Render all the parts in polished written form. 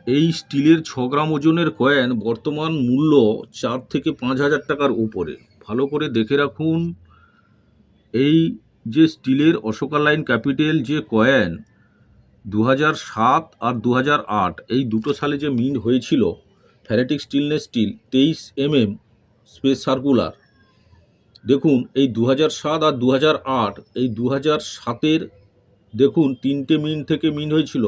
এই স্টিলের 6 গ্রাম ওজনের কয়েন বর্তমান মূল্য 4 থেকে 5,000 টাকার উপরে। ভালো করে দেখে রাখুন, এই যে স্টিলের অশোকা লাইন ক্যাপিটাল যে কয়েন 2007 আর 2008 এই দুটো সালে যে মিন্ট হয়েছিল, ফ্যারেটিক স্টেনলেস স্টিল 23 স্পেস সার্কুলার। দেখুন এই 2007 আর 2008, এই 2007-এর দেখুন 3টে মিন্ট থেকে মিন্ট হয়েছিল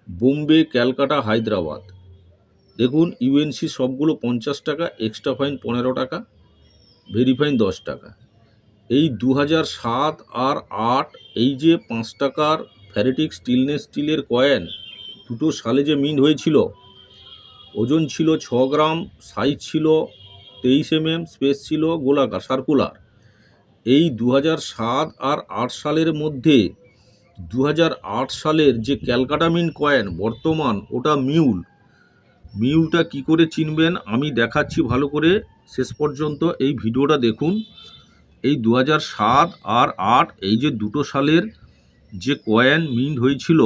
বোম্বে, ক্যালকাটা, হায়দ্রাবাদ। দেখুন ইউএনসি সবগুলো 50 টাকা, এক্সট্রা ফাইন 15 টাকা, ভেরিফাইন 10 টাকা। এই 2007 আর 8 এই যে 5 টাকার ফ্যারেটিক স্টেনলেস স্টিলের কয়েন দুটো সালে যে মিন্ট হয়েছিল, ওজন ছিল 6 গ্রাম, সাইজ ছিল 23 স্পেস ছিল গোলাকার সার্কুলার। এই 2007 আর 8 সালের মধ্যে 2008 সালের যে ক্যালকাটা মিন্ট কয়েন বর্তমান, ওটা মিউলটা কি করে চিনবেন আমি দেখাচ্ছি, ভালো করে শেষ পর্যন্ত এই ভিডিওটা দেখুন। এই 2007 আর 8 এই যে দুটো সালের যে কয়েন মিন্ট হয়েছিল,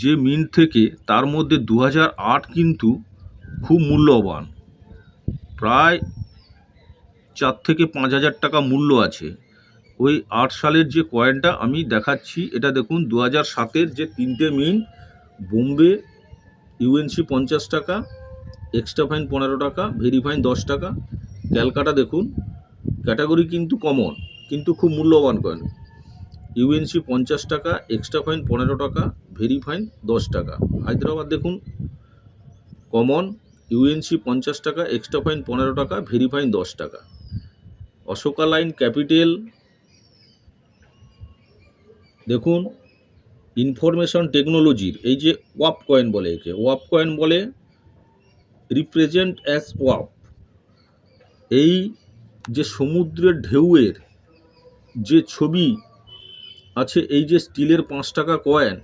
যে মিন্ট থেকে, তার মধ্যে 2008 কিন্তু খুব মূল্যবান, প্রায় 4 থেকে 5,000 টাকা মূল্য আছে। ওই 8 সালের যে কয়েনটা আমি দেখাচ্ছি, এটা দেখুন 2007-এর যে 3টে মিন্ট বোম্বে, ইউএনসি 50 টাকা, এক্সট্রা ফাইন 15 টাকা, ভেরিফাইন 10 টাকা। ক্যালকাটা দেখুন, ক্যাটাগরি কিন্তু কমন, কিন্তু খুব মূল্যবান কয়েন। ইউএনসি 50 টাকা, এক্সট্রা ফাইন 15 টাকা, ভেরিফাইন 10 টাকা। হায়দ্রাবাদ দেখুন কমন, ইউএনসি 50 টাকা, এক্সট্রা ফাইন 15 টাকা, ভেরিফাইন 10 টাকা। অশোকা লাইন ক্যাপিটাল দেখুন, ইনফরমেশন টেকনোলজির এই যে ওয়াপ কয়েন বলে, একে ওয়াপ কয়েন বলে, রিপ্রেজেন্ট অ্যাজ ওয়াপ। এই যে সমুদ্রের ঢেউয়ের যে ছবি আছে, এই যে স্টিলের 5 টাকা কয়েন,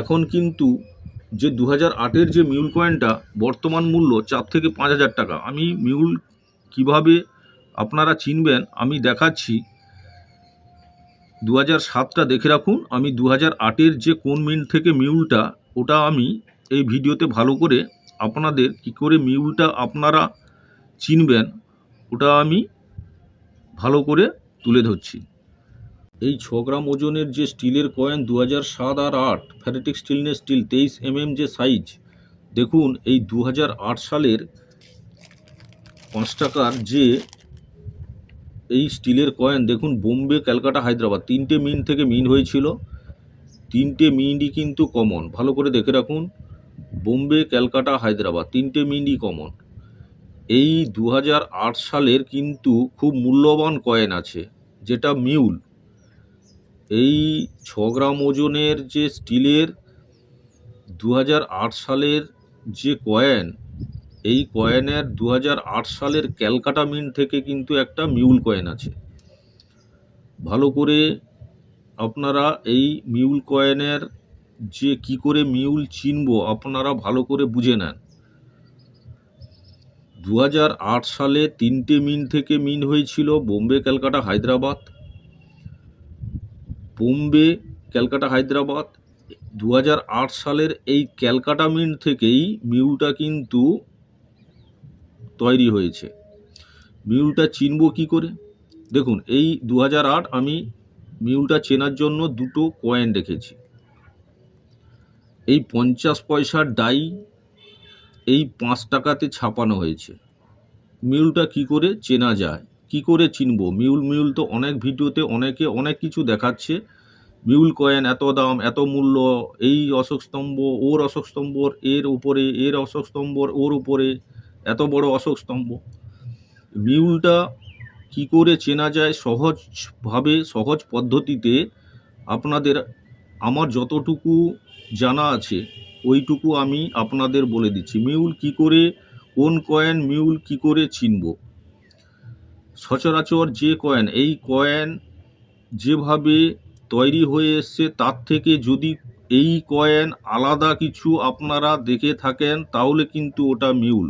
এখন কিন্তু যে 2008-এর যে মিউল কয়েনটা বর্তমান মূল্য 4 থেকে 5,000 টাকা। আমি মিউল কিভাবে আপনারা চিনবেন আমি দেখাচ্ছি। 2007টা দেখে রাখুন, আমি 2008-এর যে কোন মিন্ট থেকে মিউলটা, ওটা আমি এই ভিডিওতে ভালো করে আপনাদের কি করে মিউলটা আপনারা চিনবেন ওটা আমি ভালো করে তুলে ধরছি। এই 6 গ্রাম ওজনের যে স্টিলের কয়েন 2007 আর 8 ফ্যারেটিক স্টেনলেস স্টিল 23 যে সাইজ, দেখুন এই 2008 সালের 5 টাকার যে এই স্টিলের কয়েন দেখুন বোম্বে, ক্যালকাটা, হায়দ্রাবাদ 3টে মিন্ট থেকে মিন্ট হয়েছিল। 3টে মিন্টই কিন্তু কমন, ভালো করে দেখে রাখুন। বোম্বে, ক্যালকাটা, হায়দ্রাবাদ 3টে মিন্টই কমন। এই 2008 সালের কিন্তু খুব মূল্যবান কয়েন আছে, যেটা মিউল। এই 6 গ্রাম ওজনের যে স্টিলের 2008 সালের যে কয়েন, এই কয়েনের 2008 সালের ক্যালকাটা মিন্ট থেকে কিন্তু একটা মিউল কয়েন আছে। ভালো করে আপনারা এই মিউল কয়েনের যে কি করে মিউল চিনব আপনারা ভালো করে বুঝে নেন। 2008 সালে 3টে মিন্ট থেকে মিন্ট হয়েছিল বোম্বে, ক্যালকাটা, হায়দ্রাবাদ। বোম্বে, ক্যালকাটা, হায়দ্রাবাদ 2008 সালের এই ক্যালকাটা মিন্ট থেকেই মিউলটা কিন্তু তৈরি হয়েছে। মিউলটা চিনব কি করে? দেখুন এই 2008 আমি মিউলটা চেনার জন্য দুটো কয়েন রেখেছি। এই 50 পয়সার ডাই এই 5 টাকাতে ছাপানো হয়েছে। মিউলটা কি করে চেনা যায়, কি করে চিনব? মিউল তো অনেক ভিডিওতে অনেকে অনেক কিছু দেখাচ্ছে, মিউল কয়েন এত দাম, এত মূল্য, এই অশোক স্তম্ভ, ওর অশোক স্তম্ভ এর উপরে, এর অশোক স্তম্ভ ওর উপরে, এত বড় অশোক স্তম্ভ। মিউলটা কি করে চেনা যায় সহজভাবে, সহজ পদ্ধতিতে আপনাদের আমার যতটুকু জানা আছে ওইটুকু আমি আপনাদের বলে দিচ্ছি। মিউল কি করে, কোন কয়েন মিউল কি করে চিনব? সচরাচর যে কয়েন, এই কয়েন যেভাবে তৈরি হয়ে এসছে তার থেকে যদি এই কয়েন আলাদা কিছু আপনারা দেখে থাকেন তাহলে কিন্তু ওটা মিউল,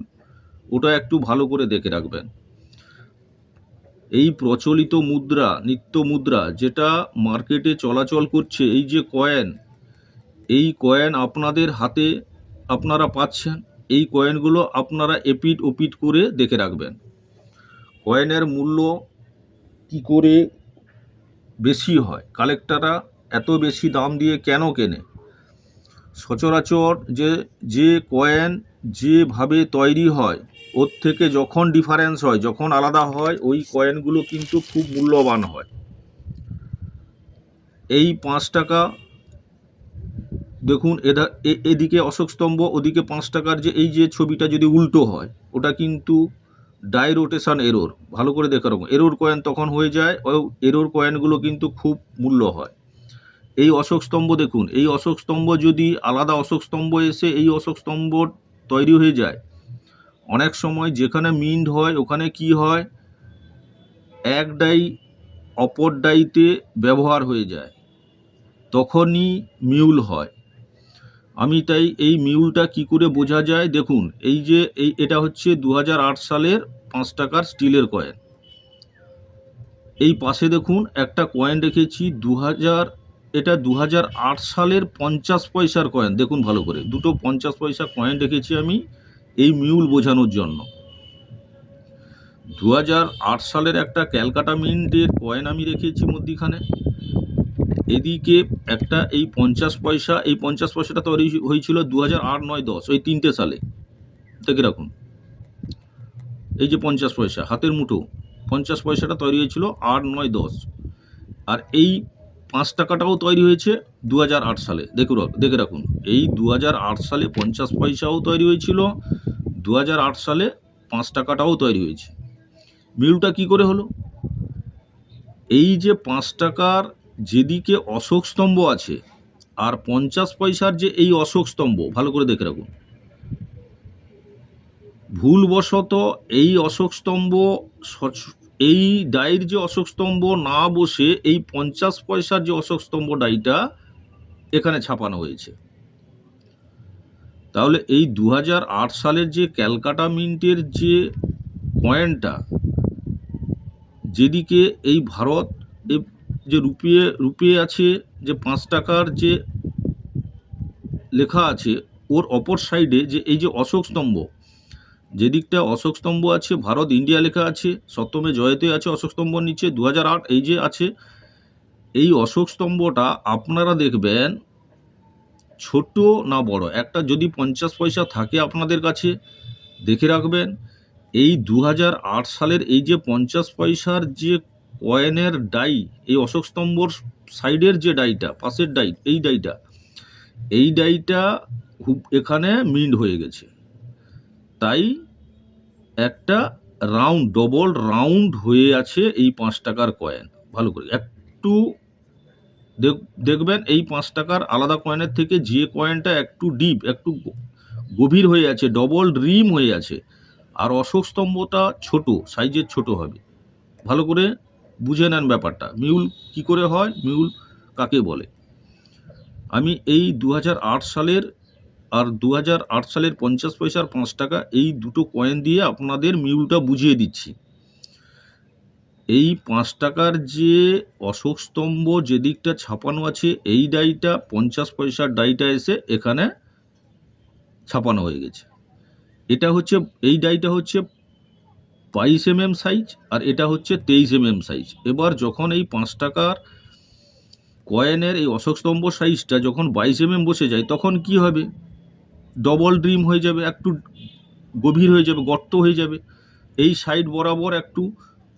ওটা একটু ভালো করে দেখে রাখবেন। এই প্রচলিত মুদ্রা, নিত্য মুদ্রা যেটা মার্কেটে চলাচল করছে, এই যে কয়েন, এই কয়েন আপনাদের হাতে আপনারা পাচ্ছেন। এই কয়েনগুলো আপনারা এপিট ওপিট করে দেখে রাখবেন। কয়েনের মূল্য কি করে বেশি হয়, কালেক্টররা এত বেশি দাম দিয়ে কেন কেনে? সচরাচর যে কয়েন যেভাবে তৈরি হয় ওর থেকে যখন ডিফারেন্স হয়, যখন আলাদা হয়, ওই কয়েনগুলো কিন্তু খুব মূল্যবান হয়। এই 5 টাকা দেখুন, এদিকে অশোক স্তম্ভ, ওদিকে 5 টাকার এই যে ছবিটা যদি উল্টো হয়, ওটা কিন্তু ডাই রোটেশন এরর। ভালো করে দেখে রাখুন, এরর কয়েন তখন হয়ে যায়, এরর কয়েনগুলো কিন্তু খুব মূল্য হয়। এই অশোক স্তম্ভ দেখুন, এই অশোক স্তম্ভ যদি আলাদা অশোক স্তম্ভ এসে এই অশোক স্তম্ভ তৈরি হয়ে যায়, অনেক সময় যেখানে মিন্ট হয় ওখানে কি হয়, এক ডাই অপর ডাইতে ব্যবহার হয়ে যায়, তখনই মিউল হয়। আমি তাই এই মিউলটা কি করে বোঝা যায়, দেখুন এই যে এটা হচ্ছে 2008 সালের 5 টাকার স্টিলের কয়েন। এই পাশে দেখুন একটা কয়েন রেখেছি এটা 2008 সালের 50 পয়সার কয়েন। দেখুন ভালো করে, দুটো 50 পয়সা কয়েন রেখেছি আমি এই মিউল বোঝানোর জন্য। 2008 সালের একটা ক্যালকাটা মিন্টের কয়েন আমি রেখেছি মধ্যিখানে। এদিকে একটা এই 50 পয়সা, এই 50 পয়সাটা তৈরি হয়েছিল 2008, 9, 10 ওই 3টে সালে। দেখে রাখুন, এই যে 50 পয়সা হাতের মুঠো 50 পয়সাটা তৈরি হয়েছিল 8, 9, 10। আর এই 5 টাকাটাও তৈরি হয়েছে 2008 সালে। দেখে রাখুন, এই 2008 সালে 50 পয়সাও তৈরি হয়েছিল, 2008 সালে 5 টাকাটাও তৈরি হয়েছে। মিলটা কি করে হলো? এই যে 5 টাকার যেদিকে অশোক স্তম্ভ আছে আর 50 পয়সার যে এই অশোক স্তম্ভ, ভালো করে দেখে রাখুন, ভুলবশত এই অশোক স্তম্ভ, এই ডাইর যে অশোক স্তম্ভ না বসে এই 50 পয়সার যে অশোক স্তম্ভ ডাইটা এখানে ছাপানো হয়েছে। তাহলে এই 2008 সালের যে ক্যালকাটা মিন্টের যে কয়েনটা, যেদিকে এই ভারত যে রুপিয়ে আছে, যে 5 টাকার যে লেখা আছে, ওর অপর সাইডে যে এই যে অশোক স্তম্ভ, যেদিকটা অশোক স্তম্ভ আছে, ভারত ইন্ডিয়া লেখা আছে, সপ্তমে জয়তে আছে অশোক স্তম্ভর নিচে 2008 এই যে আছে, এই অশোক স্তম্ভটা আপনারা দেখবেন ছোট না বড়। একটা যদি 50 পয়সা থাকে আপনাদের কাছে, দেখে রাখবেন এই 2008 সালের এই যে 50 পয়সার যে কয়েনের ডাই, এই অশোক স্তম্ভর সাইডের যে ডাইটা, পাশের ডাই, এই ডাইটা এখানে মিন্ট হয়ে গেছে। তাই একটা রাউন্ড, ডবল রাউন্ড হয়ে আছে এই 5 টাকার কয়েন। ভালো করে একটু দেখবেন, এই 5 টাকার আলাদা কয়েনের থেকে যে কয়েনটা একটু ডিপ, একটু গভীর হয়ে আছে, ডবল রিম হয়ে আছে, আর অশোক স্তম্ভটা ছোট সাইজের, ছোট হবে। ভালো করে বুঝে নেন ব্যাপারটা, মিউল কি করে হয়, মিউল কাকে বলে। আমি এই 2008 সালের আর 2008 সালের 50 পয়সার 5 টাকা এই দুটো কয়েন দিয়ে আপনাদের মিউলটা বুঝিয়ে দিচ্ছি। এই 5 টাকার যে অশোক স্তম্ভ যেদিকটা ছাপানো আছে, এই ডাইটা 50 পয়সার ডাইটা এসে এখানে ছাপানো হয়ে গেছে। এটা হচ্ছে, এই ডাইটা হচ্ছে 22 mm সাইজ, আর এটা হচ্ছে 23 mm সাইজ। এবার যখন এই 5 টাকার কয়েনের এই অশোক স্তম্ভ সাইজটা যখন 22 mm বসে যায়, তখন কি হবে, ডবল ড্রিম হয়ে যাবে, একটু গভীর হয়ে যাবে, গর্ত হয়ে যাবে। এই সাইড বরাবর একটু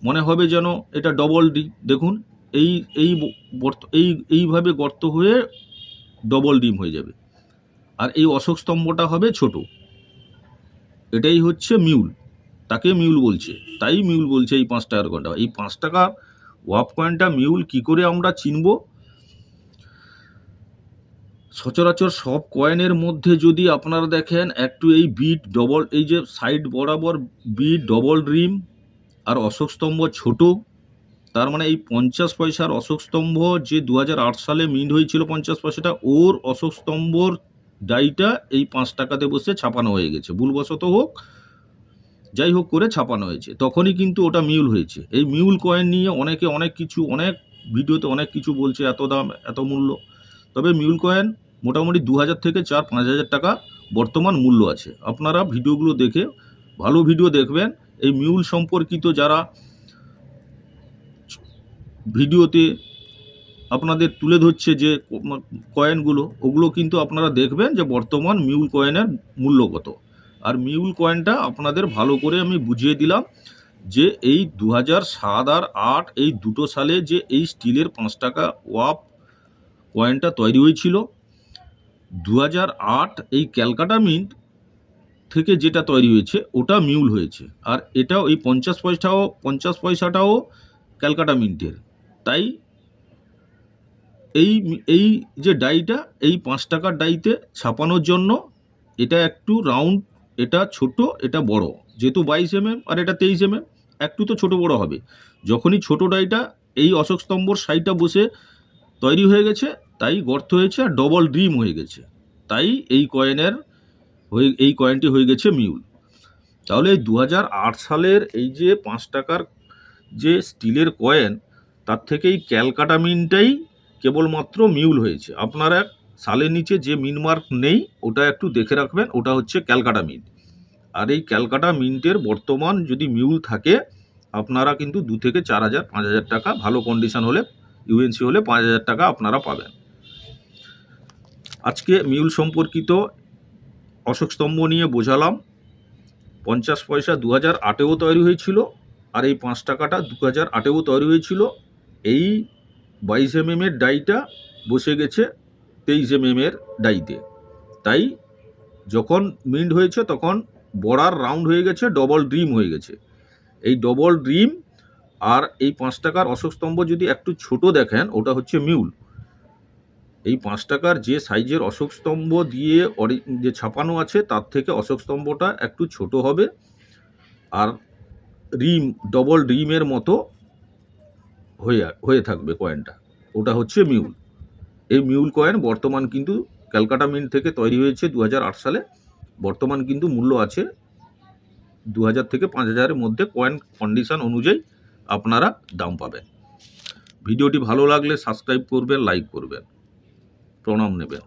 মনে হবে যেন এটা ডবল ডি। দেখুন এই এই এইভাবে গর্ত হয়ে ডবল ডিম হয়ে যাবে, আর এই অশোক স্তম্ভটা হবে ছোট। এটাই হচ্ছে মিউল, তাকে মিউল বলছে, তাই মিউল বলছে এই 5 টাকার কয়েনটা। এই 5 টাকা ওয়াপ কয়েনটা মিউল কি করে আমরা চিনব? সচরাচর সব কয়েনের মধ্যে যদি আপনারা দেখেন একটু এই বিট ডবল, এই যে সাইড বরাবর বিট ডবল রিম আর অশোক স্তম্ভ ছোট, তার মানে এই 50 পয়সার অশোক স্তম্ভ যে 2008 সালে মিন্ট হয়েছিল 50 পয়সাটা, ওর অশোক স্তম্ভর ডাইটা এই 5 টাকাতে বসে ছাপানো হয়ে গেছে, ভুলবশত হোক যাই হোক করে ছাপানো হয়েছে, তখনই কিন্তু ওটা মিউল হয়েছে। এই মিউল কয়েন নিয়ে অনেকে অনেক কিছু, অনেক ভিডিওতে অনেক কিছু বলছে, এত দাম এত মূল্য। তবে মিউল কয়েন মোটামুটি 2000 থেকে 4-5 হাজার টাকা বর্তমান মূল্য আছে। আপনারা ভিডিওগুলো দেখে ভালো ভিডিও দেখবেন। এই মিউল সম্পর্কিত যারা ভিডিওতে আপনাদের তুলে ধরছে যে কয়েনগুলো, ওগুলো কিন্তু আপনারা দেখবেন যে বর্তমান মিউল কয়েনের মূল্য কত। আর মিউল কয়েনটা আপনাদের ভালো করে আমি বুঝিয়ে দিলাম যে এই 2007 আর 2008 এই দুটো সালে যে এই স্টিলের 5 টাকা ওয়াপ কয়েনটা তৈরি হয়েছিল, 2008 এই ক্যালকাটা মিন্ট থেকে যেটা তৈরি হয়েছে ওটা মিউল হয়েছে। আর এটাও এই 50 পয়সাটাও ক্যালকাটা মিন্টের। তাই এই যে ডাইটা, এই 5 টাকার ডাইতে ছাপানোর জন্য এটা একটু রাউন্ড, এটা ছোট, এটা বড়। যেহেতু 22 mm আর এটা 23 mm, একটু তো ছোট বড় হবে। যখনই ছোট ডাইটা এই অশোক স্তম্ভর সাইডটা বসে তৈরি হয়ে গেছে, তাই গর্ত হয়েছে আর ডবল ড্রিম হয়ে গেছে। তাই এই কয়েনটি হয়ে গেছে মিউল। তাহলে 2008 সালের এই যে 5 টাকার যে স্টিলের কয়েন, তার থেকে এই ক্যালকাটা মিন্টটাই কেবলমাত্র মিউল হয়েছে। আপনারা সালের নিচে যে মিন্ট মার্ক নেই ওটা একটু দেখে রাখবেন, ওটা হচ্ছে ক্যালকাটা মিন্ট। আর এই ক্যালকাটা মিন্টের বর্তমান যদি মিউল থাকে, আপনারা কিন্তু 2 থেকে 4,000 5,000 টাকা, ভালো কন্ডিশন হলে ইউএনসি হলে 5,000 টাকা আপনারা পাবেন। আজকে মিউল সম্পর্কিত অশোক স্তম্ভ নিয়ে বোঝালাম। 50 পয়সা 2008-এও তৈরি হয়েছিল, আর এই 5 টাকাটা 2008-এও তৈরি হয়েছিল। এই 22 mm এর ডাইটা বসে গেছে 23 mm এর ডাইতে। তাই যখন মিন্ট হয়েছে তখন বর্ডার রাউন্ড হয়ে গেছে, ডবল ড্রিম হয়ে গেছে। এই ডবল ড্রিম আর এই 5 টাকার অশোক স্তম্ভ যদি একটু ছোট দেখেন, ওটা হচ্ছে মিউল। এই 5 টাকার যে সাইজের অশোক স্তম্ভ দিয়ে যে ছাপানো আছে, তার থেকে অশোক স্তম্ভটা একটু ছোট হবে, আর রিম ডবল ড্রিমের মতো হয়ে থাকবে কয়েনটা, ওটা হচ্ছে মিউল। এই মিউল কয়েন বর্তমান কিন্তু ক্যালকাটা মিন্ট থেকে তৈরি হয়েছে 2008 সালে। বর্তমান কিন্তু মূল্য আছে 2000 থেকে 5000-এর মধ্যে। কয়েন কন্ডিশন অনুযায়ী আপনারা দাম পাবেন। ভিডিওটি ভালো লাগলে সাবস্ক্রাইব করবেন, লাইক করবেন, প্রণাম নেবেন।